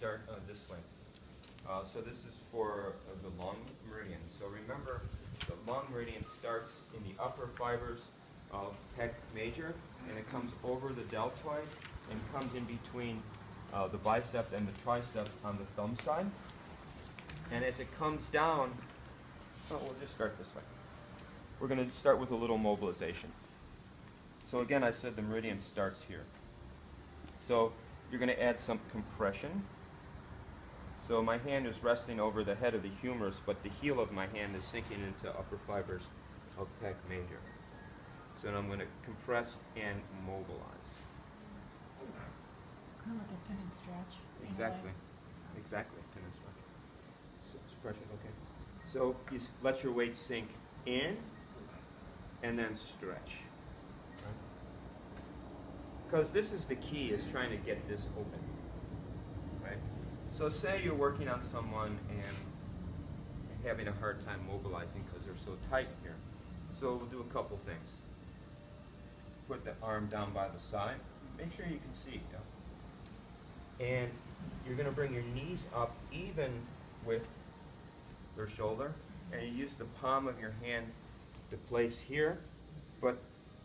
start this way. So this is for the lung meridian. So remember, the lung meridian starts in the upper fibers of pec major, and it comes over the deltoid and comes in between the bicep and the tricep on the thumb side. And as it comes down, we'll just start this way. We're going to start with a little mobilization. So again, I said the meridian starts here. So you're going to add some compression. So my hand is resting over the head of the humerus, but the heel of my hand is sinking into upper fibers of pec major. So now I'm going to compress and mobilize. Kind of like a pin and stretch. Exactly. Exactly. Pin and stretch. So pressure's okay. So you let your weight sink in and then stretch. Because this is the key, is trying to get this open. Right? So say you're working on someone and having a hard time mobilizing because they're so tight here. So we'll do a couple things. Put the arm down by the side. Make sure you can see. And you're going to bring your knees up even with your shoulder. And you use the palm of your hand to place here. But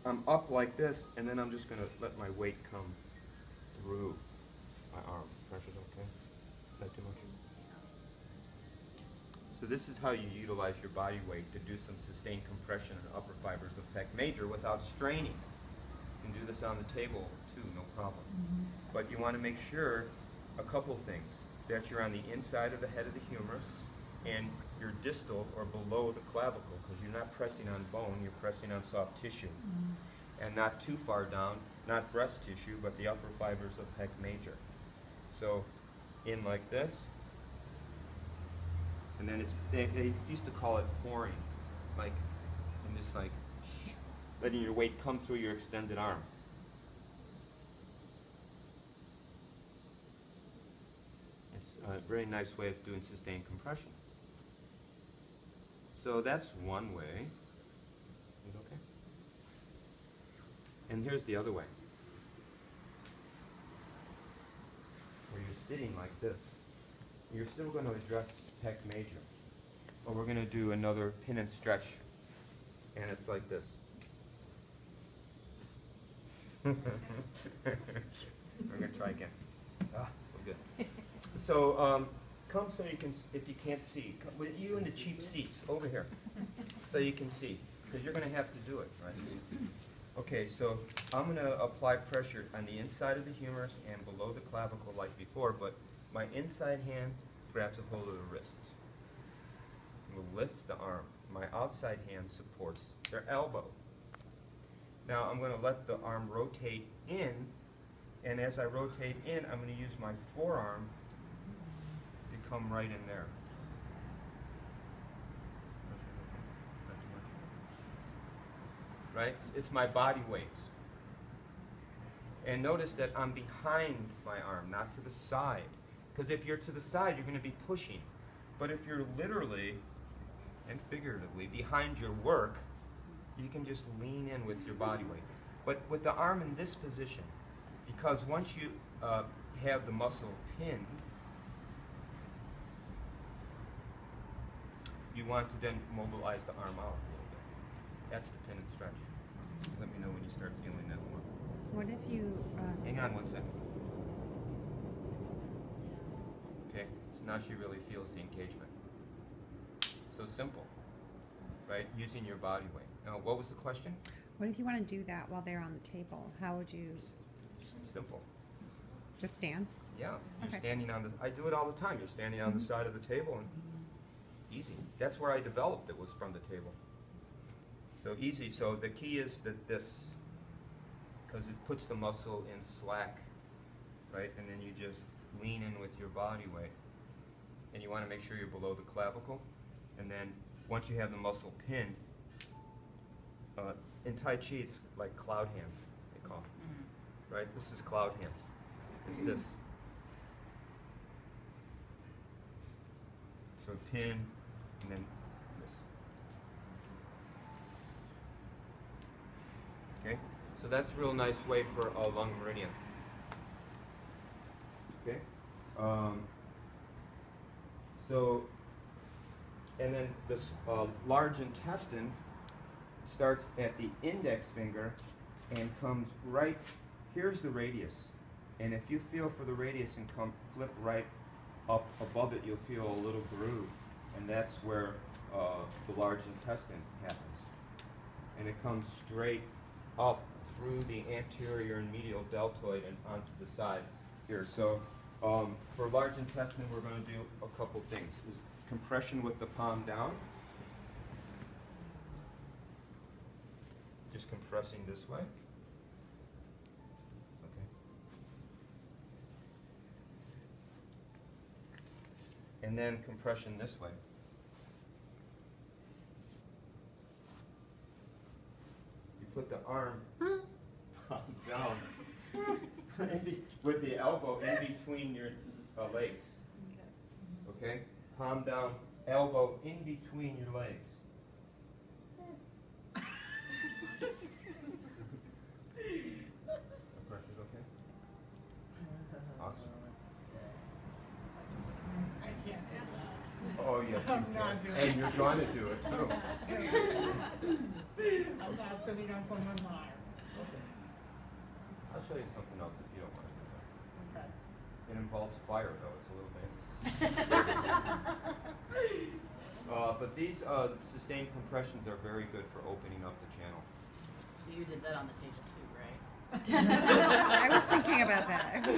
I'm up like this, and then I'm just going to let my weight come through my arm. Pressure's okay? Not too much? So this is how you utilize your body weight to do some sustained compression in the upper fibers of pec major without straining. You can do this on the table too, no problem. But you want to make sure a couple things, that you're on the inside of the head of the humerus and you're distal or below the clavicle, because you're not pressing on bone, you're pressing on soft tissue. And not too far down, not breast tissue, but the upper fibers of pec major. So in like this, and then they used to call it pouring, like, and just like letting your weight come through your extended arm. It's a very nice way of doing sustained compression. So that's one way. Is it okay? And here's the other way, where you're sitting like this. You're still going to address pec major, but we're going to do another pin and stretch, and it's like this. We're going to try again. Ah, so good. So come so you can, if you can't see, come with you in the cheap seats over here, so you can see, because you're going to have to do it, right? Okay, so I'm going to apply pressure on the inside of the humerus and below the clavicle like before, but my inside hand grabs a hold of the wrist. We'll lift the arm. My outside hand supports their elbow. Now I'm going to let the arm rotate in, and as I rotate in, I'm going to use my forearm to come right in there. Not too much. Right? It's my body weight. And notice that I'm behind my arm, not to the side. Because if you're to the side, you're going to be pushing. But if you're literally and figuratively behind your work, you can just lean in with your body weight. But with the arm in this position, because once you have the muscle pinned, you want to then mobilize the arm out a little bit. That's the pin and stretch. So let me know when you start feeling that more. What if you... Hang on one second. Okay, so now she really feels the engagement. So simple, right? Using your body weight. Now, what was the question? What if you want to do that while they're on the table? How would you... Simple. Just stance? Yeah, you're Okay. standing on the, I do it all the time. You're standing on the side of the table and easy. That's where I developed it, was from the table. So easy. So the key is that this, because it puts the muscle in slack, right? And then you just lean in with your body weight. And you want to make sure you're below the clavicle. And then once you have the muscle pinned, in Tai Chi it's like cloud hands, they call it. Right? This is cloud hands. It's this. So pin, and then this. Okay? So that's a real nice way for a lung meridian. Okay? Um, so, and then this large intestine starts at the index finger and comes right, here's the radius. And if you feel for the radius and flip right up above it, you'll feel a little groove. And that's where the large intestine happens. And it comes straight up through the anterior and medial deltoid and onto the side here. So for large intestine, we're going to do a couple things. Is compression with the palm down. Just compressing this way. Okay. And then compression this way. You put the arm down with the elbow in between your legs. Okay? Palm down, elbow in between your legs. Pressure's okay? Awesome. I can't do that. Oh, yes, you I'm can. not doing And it. you're going to do it, too. I'm not sitting on someone's arm. Okay. I'll show you something else if you don't want to do that. Okay. It involves fire, though. It's a little dangerous. But these sustained compressions are very good for opening up the channel. So you did that on the table too, right? I was thinking about that. I was,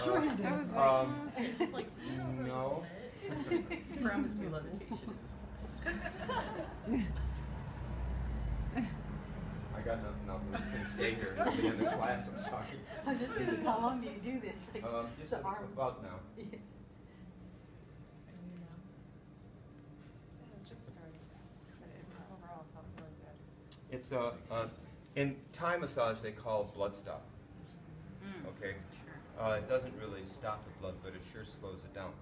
Sure you I did. was like, You're just like, scoot over No. a little bit. Promise me levitation in this class. I got nothing else. I'm just going to stay here until the end of class. I'm sorry. I was just thinking, how long do you do this? Like, Just the arm. about now. Just started, but overall felt really good. It's in Thai massage they call it blood stop. Okay. It doesn't really stop the blood, but it sure slows it down.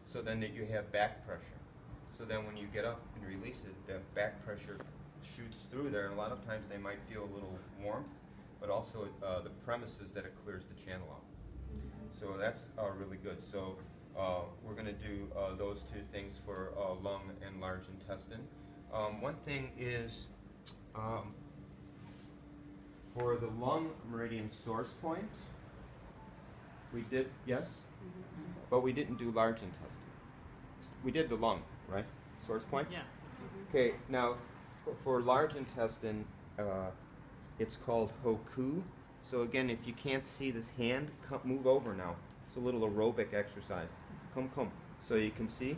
So then that you have back pressure. So then when you get up and release it, the back pressure shoots through there, and a lot of times they might feel a little warmth, but also the premise is that it clears the channel out. So that's really good. So we're going to do those two things for lung and large intestine. One thing is for the lung meridian source point, we did, yes? But we didn't do large intestine. We did the lung, right? Source point? Yeah. Okay, now for large intestine, it's called Hoku. So again, if you can't see this hand, move over now. It's a little aerobic exercise. Come. So you can see.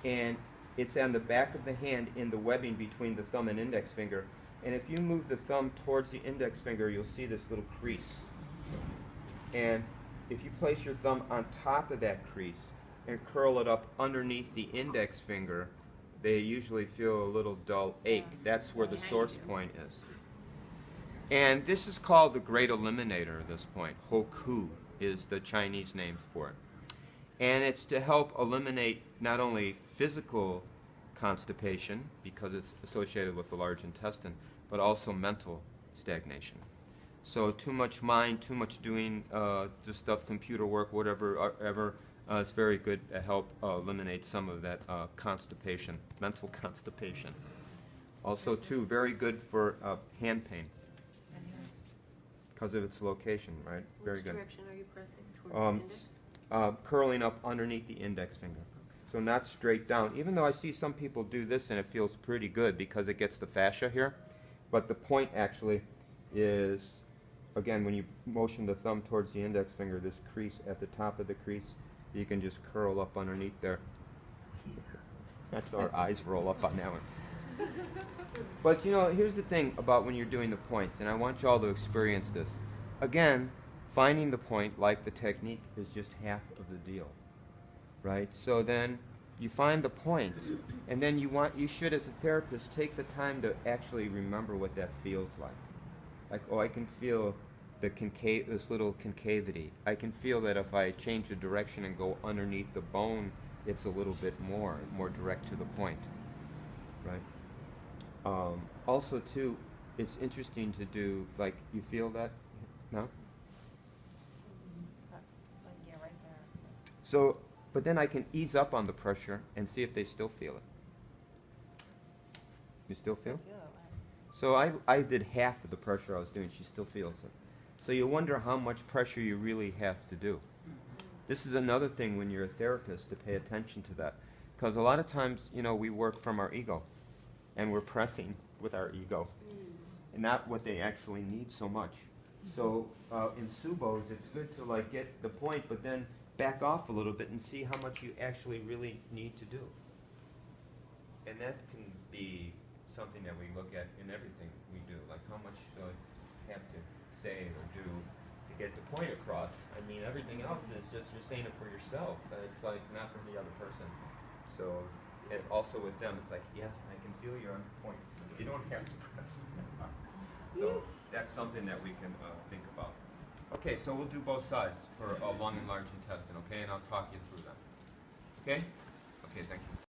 And it's on the back of the hand in the webbing between the thumb and index finger. And if you move the thumb towards the index finger, you'll see this little crease. And if you place your thumb on top of that crease and curl it up underneath the index finger, they usually feel a little dull ache. That's where the source point is. And this is called the great eliminator at this point. Hoku is the Chinese name for it. And it's to help eliminate not only physical constipation, because it's associated with the large intestine, but also mental stagnation. So too much mind, too much doing just stuff, computer work, whatever, it's very good to help eliminate some of that constipation, mental constipation. Also, too, very good for hand pain because of its location, right? Very good. Which direction are you pressing? Towards the index? Curling up underneath the index finger. So not straight down, even though I see some people do this and it feels pretty good because it gets the fascia here. But the point actually is, again, when you motion the thumb towards the index finger, this crease at the top of the crease, you can just curl up underneath there. That's our eyes roll up on that one. But you know, here's the thing about when you're doing the points, and I want you all to experience this. Again, finding the point, like the technique, is just half of the deal, right? So then you find the point, and then you should, as a therapist, take the time to actually remember what that feels like. Like, oh, I can feel this little concavity. I can feel that if I change the direction and go underneath the bone, it's a little bit more direct to the point, right? Also, too, it's interesting to do, like, you feel that? No? Like, yeah, right there. So, but then I can ease up on the pressure and see if they still feel it. You still feel? So I did half of the pressure I was doing. She still feels it. So you wonder how much pressure you really have to do. This is another thing when you're a therapist to pay attention to that. Because a lot of times, you know, we work from our ego. And we're pressing with our ego. And not what they actually need so much. So in Subos, it's good to like get the point, but then back off a little bit and see how much you actually really need to do. And that can be something that we look at in everything we do, like how much do I have to say or do to get the point across. I mean, everything else is just you're saying it for yourself, and it's like not for the other person. So, and also with them, it's like, yes, I can feel you're on point. You don't have to press. So that's something that we can think about. Okay, so we'll do both sides for lung and large intestine, okay? And I'll talk you through them. Okay? Okay, thank you.